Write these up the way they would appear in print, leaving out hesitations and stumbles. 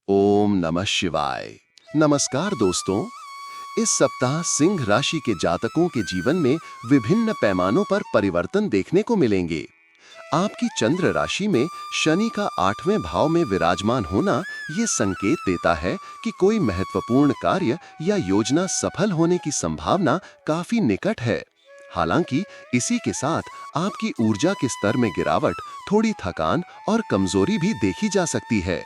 ओम नमः शिवाय। नमस्कार दोस्तों। इस सप्ताह सिंह राशि के जातकों के जीवन में विभिन्न पैमानों पर परिवर्तन देखने को मिलेंगे। आपकी चंद्र राशि में शनि का 8वें भाव में विराजमान होना ये संकेत देता है कि कोई महत्वपूर्ण कार्य या योजना सफल होने की संभावना काफी निकट है। हालांकि इसी के साथ आपकी ऊर्जा के स्तर में गिरावट, थोड़ी थकान और कमजोरी भी देखी जा सकती है।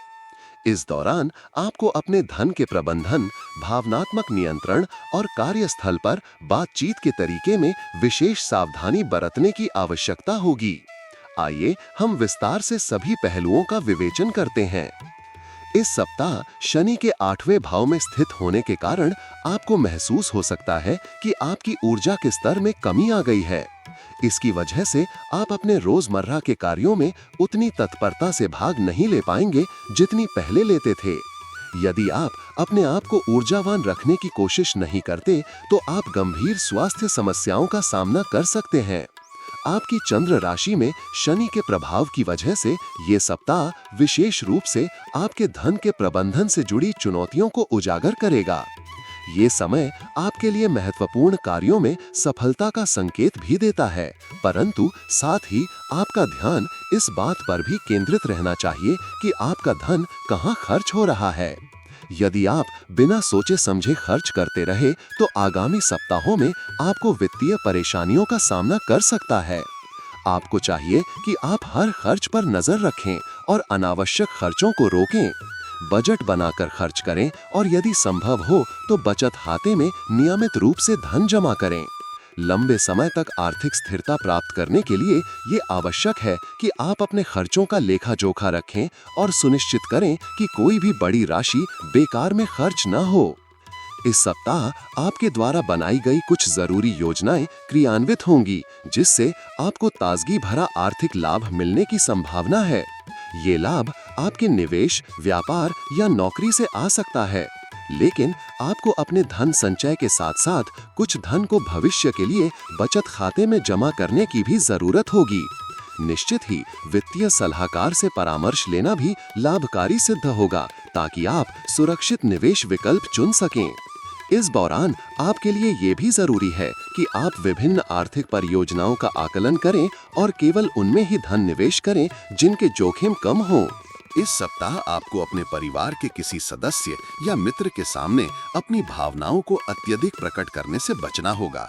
इस दौरान आपको अपने धन के प्रबंधन, भावनात्मक नियंत्रण और कार्यस्थल पर बातचीत के तरीके में विशेष सावधानी बरतने की आवश्यकता होगी। आइए हम विस्तार से सभी पहलुओं का विवेचन करते हैं। इस सप्ताह शनि के 8वें भाव में स्थित होने के कारण आपको महसूस हो सकता है कि आपकी ऊर्जा के स्तर में कमी आ गई है। इसकी वजह से आप अपने रोजमर्रा के कार्यों में उतनी तत्परता से भाग नहीं ले पाएंगे जितनी पहले लेते थे। यदि आप अपने आप को ऊर्जावान रखने की कोशिश नहीं करते, तो आप गंभीर स्वास्थ्य समस्याओं का सामना कर सकते हैं। आपकी चंद्र राशि में शनि के प्रभाव की वजह से ये सप्ताह विशेष रूप से आपके धन के प्रबंधन से जुड़ी चुनौतियों को उजागर करेगा। ये समय आपके लिए महत्वपूर्ण कार्यों में सफलता का संकेत भी देता है, परंतु साथ ही आपका ध्यान इस बात पर भी केंद्रित रहना चाहिए कि आपका धन कहाँ खर्च हो रहा है। यदि आप बिना सोचे समझे खर्च करते रहे, तो आगामी सप्ताहों में आपको वित्तीय परेशानियों का सामना कर सकता है। आपको चाहिए कि आप हर खर्च पर नजर रखें और अनावश्यक खर्चों को रोकें। बजट बनाकर खर्च करें और यदि संभव हो तो बचत खाते में नियमित रूप से धन जमा करें। लंबे समय तक आर्थिक स्थिरता प्राप्त करने के लिए ये आवश्यक है कि आप अपने खर्चों का लेखा जोखा रखें और सुनिश्चित करें कि कोई भी बड़ी राशि बेकार में खर्च न हो। इस सप्ताह आपके द्वारा बनाई गई कुछ जरूरी योजनाएं क्रियान्वित होंगी, जिससे आपको ताजगी भरा आर्थिक लाभ मिलने की संभावना है। ये लाभ आपके निवेश, व्यापार या नौकरी से आ सकता है, लेकिन आपको अपने धन संचय के साथ साथ कुछ धन को भविष्य के लिए बचत खाते में जमा करने की भी जरूरत होगी। निश्चित ही वित्तीय सलाहकार से परामर्श लेना भी लाभकारी सिद्ध होगा, ताकि आप सुरक्षित निवेश विकल्प चुन सकें। इस दौरान आपके लिए ये भी जरूरी है कि आप विभिन्न आर्थिक परियोजनाओं का आकलन करें और केवल उनमें ही धन निवेश करें जिनके जोखिम कम हों। इस सप्ताह आपको अपने परिवार के किसी सदस्य या मित्र के सामने अपनी भावनाओं को अत्यधिक प्रकट करने से बचना होगा।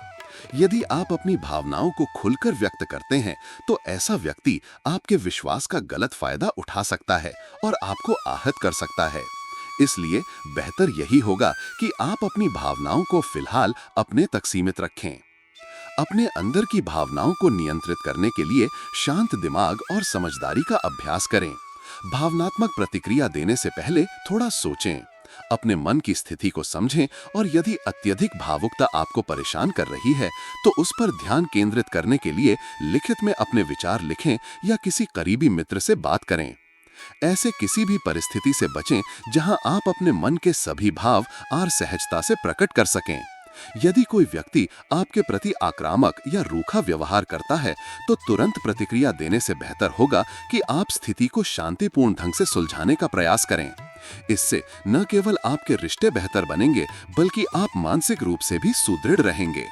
यदि आप अपनी भावनाओं को खुलकर व्यक्त करते हैं, तो ऐसा व्यक्ति आपके विश्वास का गलत फायदा उठा सकता है और आपको आहत कर सकता है। इसलिए बेहतर यही होगा कि आप अपनी भावनाओं को फिलहाल अपने तक सीमित रखें। अपने अंदर की भावनाओं को नियंत्रित करने के लिए शांत दिमाग और समझदारी का अभ्यास करें। भावनात्मक प्रतिक्रिया देने से पहले थोड़ा सोचें, अपने मन की स्थिति को समझें और यदि अत्यधिक भावुकता आपको परेशान कर रही है, तो उस पर ध्यान केंद्रित करने के लिए लिखित में अपने विचार लिखें या किसी करीबी मित्र से बात करें। ऐसे किसी भी परिस्थिति से बचें जहां आप अपने मन के सभी भाव और सहजता से प्रकट कर सकें। यदि कोई व्यक्ति आपके प्रति आक्रामक या रूखा व्यवहार करता है, तो तुरंत प्रतिक्रिया देने से बेहतर होगा कि आप स्थिति को शांतिपूर्ण ढंग से सुलझाने का प्रयास करें। इससे न केवल आपके रिश्ते बेहतर बनेंगे, बल्कि आप मानसिक रूप से भी सुदृढ़ रहेंगे।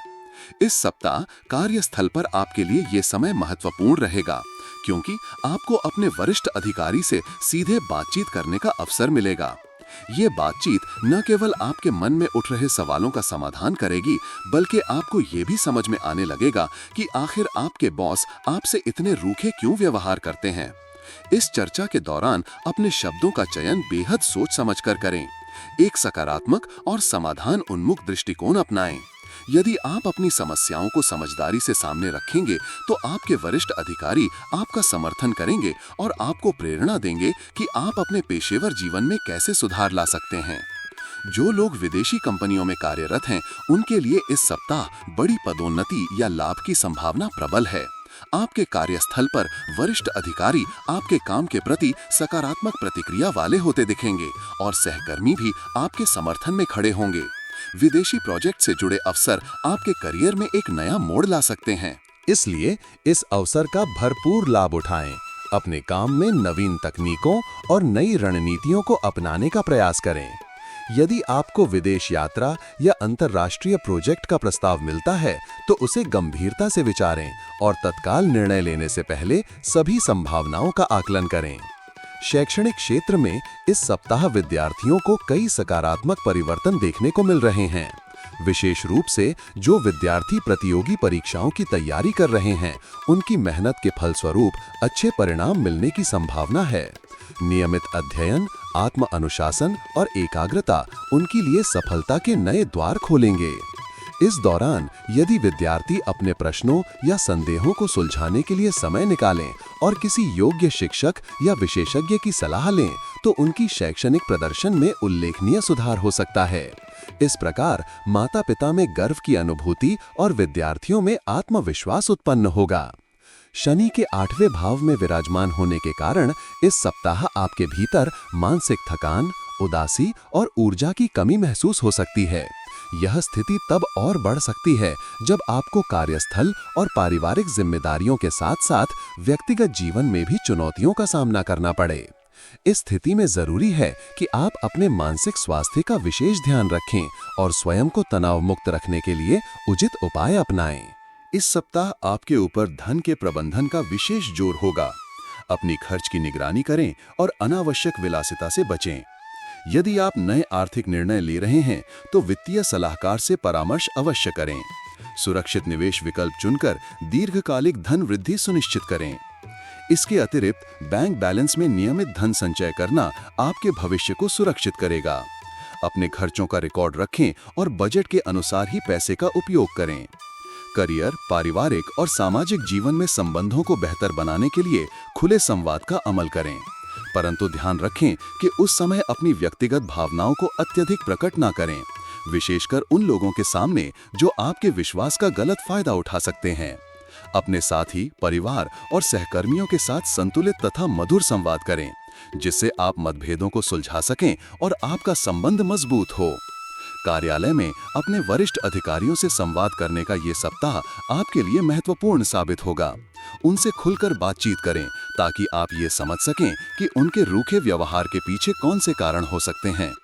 इस सप्ताह कार्यस्थल पर आपके लिए ये समय महत्वपूर्ण रहेगा, क्योंकि आपको अपने वरिष्ठ अधिकारी से सीधे बातचीत करने का अवसर मिलेगा। ये बातचीत न केवल आपके मन में उठ रहे सवालों का समाधान करेगी, बल्कि आपको ये भी समझ में आने लगेगा कि आखिर आपके बॉस आपसे इतने रूखे क्यों व्यवहार करते हैं। इस चर्चा के दौरान अपने शब्दों का चयन बेहद सोच समझकर करें। एक सकारात्मक और समाधान उन्मुख दृष्टिकोण अपनाएं। यदि आप अपनी समस्याओं को समझदारी से सामने रखेंगे, तो आपके वरिष्ठ अधिकारी आपका समर्थन करेंगे और आपको प्रेरणा देंगे कि आप अपने पेशेवर जीवन में कैसे सुधार ला सकते हैं। जो लोग विदेशी कंपनियों में कार्यरत हैं, उनके लिए इस सप्ताह बड़ी पदोन्नति या लाभ की संभावना प्रबल है। आपके कार्यस्थल पर वरिष्ठ अधिकारी आपके काम के प्रति सकारात्मक प्रतिक्रिया वाले होते दिखेंगे और सहकर्मी भी आपके समर्थन में खड़े होंगे। विदेशी प्रोजेक्ट से जुड़े अवसर आपके करियर में एक नया मोड़ ला सकते हैं। इसलिए इस अवसर का भरपूर लाभ उठाएं। अपने काम में नवीन तकनीकों और नई रणनीतियों को अपनाने का प्रयास करें। यदि आपको विदेश यात्रा या अंतर्राष्ट्रीय प्रोजेक्ट का प्रस्ताव मिलता है तो उसे गंभीरता से विचारें और तत्काल निर्णय लेने से पहले सभी संभावनाओं का आकलन करें। शैक्षणिक क्षेत्र में इस सप्ताह विद्यार्थियों को कई सकारात्मक परिवर्तन देखने को मिल रहे हैं। विशेष रूप से जो विद्यार्थी प्रतियोगी परीक्षाओं की तैयारी कर रहे हैं, उनकी मेहनत के फलस्वरूप अच्छे परिणाम मिलने की संभावना है। नियमित अध्ययन, आत्म अनुशासन और एकाग्रता उनके लिए सफलता के नए द्वार खोलेंगे। इस दौरान यदि विद्यार्थी अपने प्रश्नों या संदेहों को सुलझाने के लिए समय निकालें और किसी योग्य शिक्षक या विशेषज्ञ की सलाह लें, तो उनकी शैक्षणिक प्रदर्शन में उल्लेखनीय सुधार हो सकता है। इस प्रकार माता-पिता में गर्व की अनुभूति और विद्यार्थियों में आत्मविश्वास उत्पन्न होगा। शनि के 8वें भाव में विराजमान होने के कारण इस सप्ताह आपके भीतर मानसिक थकान, उदासी और ऊर्जा की कमी महसूस हो सकती है। यह स्थिति तब और बढ़ सकती है जब आपको कार्यस्थल और पारिवारिक जिम्मेदारियों के साथ-साथ व्यक्तिगत जीवन में भी चुनौतियों का सामना करना पड़े। इस स्थिति में जरूरी है कि आप अपने मानसिक स्वास्थ्य का विशेष ध्यान रखें और स्वयं को तनाव मुक्त रखने के लिए उचित उपाय अपनाएं। इस सप्ताह आपके ऊपर धन के प्रबंधन का विशेष जोर होगा। अपनी खर्च की निगरानी करें और अनावश्यक विलासिता से बचें। यदि आप नए आर्थिक निर्णय ले रहे हैं तो वित्तीय सलाहकार से परामर्श अवश्य करें। सुरक्षित निवेश विकल्प चुनकर दीर्घकालिक धन वृद्धि सुनिश्चित करें। इसके अतिरिक्त बैंक बैलेंस में नियमित धन संचय करना आपके भविष्य को सुरक्षित करेगा। अपने खर्चों का रिकॉर्ड रखें और बजट के अनुसार ही पैसे का उपयोग करें। करियर, पारिवारिक और सामाजिक जीवन में संबंधों को बेहतर बनाने के लिए खुले संवाद का अमल करें, परंतु ध्यान रखें कि उस समय अपनी व्यक्तिगत भावनाओं को अत्यधिक प्रकट ना करें, विशेषकर उन लोगों के सामने जो आपके विश्वास का गलत फायदा उठा सकते हैं। अपने साथी, परिवार और सहकर्मियों के साथ संतुलित तथा मधुर संवाद करें, जिससे आप मतभेदों को सुलझा सकें और आपका संबंध मजबूत हो। कार्यालय में अपने वरिष्ठ अधिकारियों से संवाद करने का ये सप्ताह आपके लिए महत्वपूर्ण साबित होगा। उनसे खुलकर बातचीत करें ताकि आप ये समझ सकें कि उनके रूखे व्यवहार के पीछे कौन से कारण हो सकते हैं।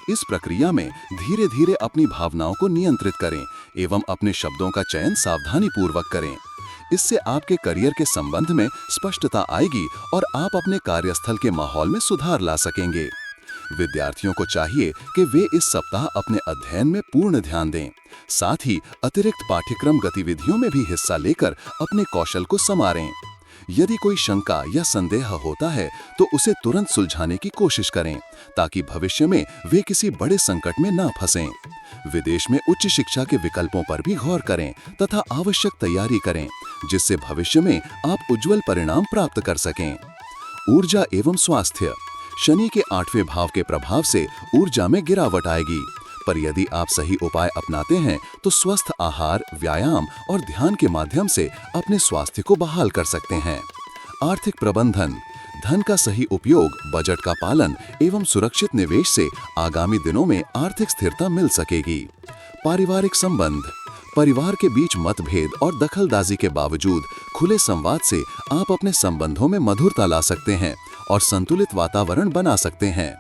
इस प्रक्रिया में धीरे धीरे अपनी भावनाओं को नियंत्रित करें एवं अपने शब्दों का चयन सावधानी पूर्वक करें। इससे आपके करियर के संबंध में स्पष्टता आएगी और आप अपने कार्यस्थल के माहौल में सुधार ला सकेंगे। विद्यार्थियों को चाहिए कि वे इस सप्ताह अपने अध्ययन में पूर्ण ध्यान दें, साथ ही अतिरिक्त पाठ्यक्रम गतिविधियों में भी हिस्सा लेकर अपने कौशल को संवारें। यदि कोई शंका या संदेह होता है तो उसे तुरंत सुलझाने की कोशिश करें ताकि भविष्य में वे किसी बड़े संकट में ना फंसें। विदेश में उच्च शिक्षा के विकल्पों पर भी गौर करें तथा आवश्यक तैयारी करें, जिससे भविष्य में आप उज्जवल परिणाम प्राप्त कर सकें। ऊर्जा एवं स्वास्थ्य। शनि के 8वें भाव के प्रभाव से ऊर्जा में गिरावट आएगी, पर यदि आप सही उपाय अपनाते हैं तो स्वस्थ आहार, व्यायाम और ध्यान के माध्यम से अपने स्वास्थ्य को बहाल कर सकते हैं। आर्थिक प्रबंधन। धन का सही उपयोग, बजट का पालन एवं सुरक्षित निवेश से आगामी दिनों में आर्थिक स्थिरता मिल सकेगी। पारिवारिक संबंध। परिवार के बीच मतभेद और दखलंदाजी के बावजूद खुले संवाद से आप अपने संबंधों में मधुरता ला सकते हैं और संतुलित वातावरण बना सकते हैं।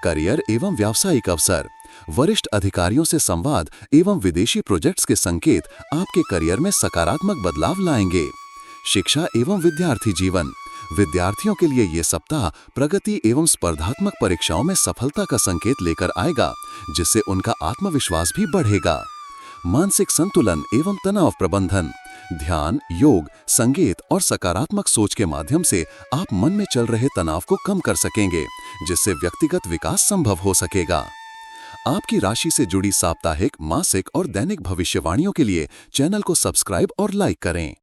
करियर एवं व्यावसायिक अवसर। वरिष्ठ अधिकारियों से संवाद एवं विदेशी प्रोजेक्ट्स के संकेत आपके करियर में सकारात्मक बदलाव लाएंगे। शिक्षा एवं विद्यार्थी जीवन। विद्यार्थियों के लिए ये सप्ताह प्रगति एवं स्पर्धात्मक परीक्षाओं में सफलता का संकेत लेकर आएगा, जिससे उनका आत्मविश्वास भी बढ़ेगा। मानसिक संतुलन एवं तनाव प्रबंधन। ध्यान, योग, संगीत और सकारात्मक सोच के माध्यम से आप मन में चल रहे तनाव को कम कर सकेंगे, जिससे व्यक्तिगत विकास संभव हो सकेगा। आपकी राशि से जुड़ी साप्ताहिक, मासिक और दैनिक भविष्यवाणियों के लिए चैनल को सब्सक्राइब और लाइक करें।